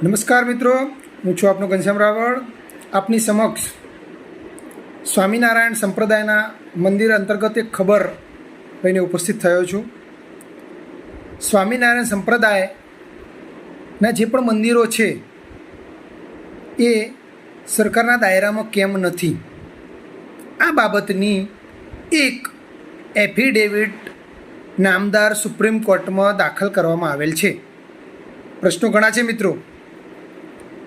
નમસ્કાર મિત્રો, હું છું આપનો ઘનશ્યામ રાવળ. આપની સમક્ષ સ્વામિનારાયણ સંપ્રદાયના મંદિર અંતર્ગત એક ખબર લઈને ઉપસ્થિત થયો છું. સ્વામિનારાયણ સંપ્રદાયના જે પણ મંદિરો છે એ સરકારના દાયરામાં કેમ નથી, આ બાબતની એક એફિડેવિટ નામદાર સુપ્રીમ કોર્ટમાં દાખલ કરવામાં આવેલ છે. પ્રશ્નો ઘણા છે મિત્રો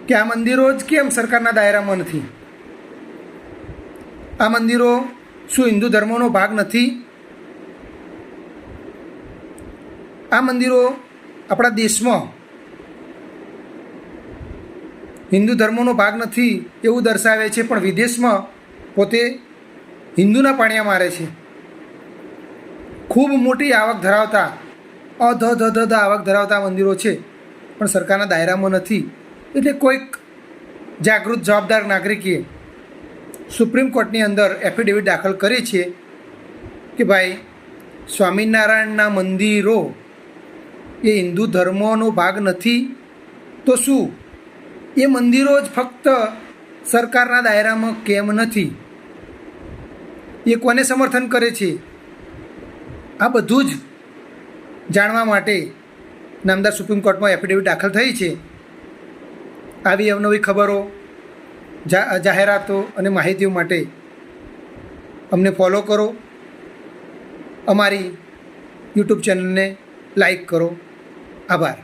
કે આ મંદિરો જ કેમ સરકારના દાયરામાં નથી? આ મંદિરો શું હિન્દુ ધર્મનો ભાગ નથી? આ મંદિરો આપણા દેશમાં હિન્દુ ધર્મનો ભાગ નથી એવું દર્શાવે છે, પણ વિદેશમાં પોતે હિન્દુના પાણિયા મારે છે. ખૂબ મોટી આવક ધરાવતા આવક ધરાવતા મંદિરો છે, પણ સરકારના દાયરામાં નથી. એટલે કોઈક જાગૃત જવાબદાર નાગરિકે સુપ્રીમ કોર્ટની અંદર એફિડેવિટ દાખલ કરી છે કે ભાઈ, સ્વામિનારાયણના મંદિરો એ હિન્દુ ધર્મનો ભાગ નથી, તો શું એ મંદિરો જ ફક્ત સરકારના દાયરામાં કેમ નથી? એ કોને સમર્થન કરે છે? આ બધું જ જાણવા માટે નામદાર સુપ્રીમ કોર્ટમાં એફિડેવિટ દાખલ થઈ છે. આવી અવનવી ખબરો, જાહેરાતો અને માહિતીઓ માટે અમને ફોલો કરો, અમારી યુટ્યુબ ચેનલને લાઈક કરો. આભાર.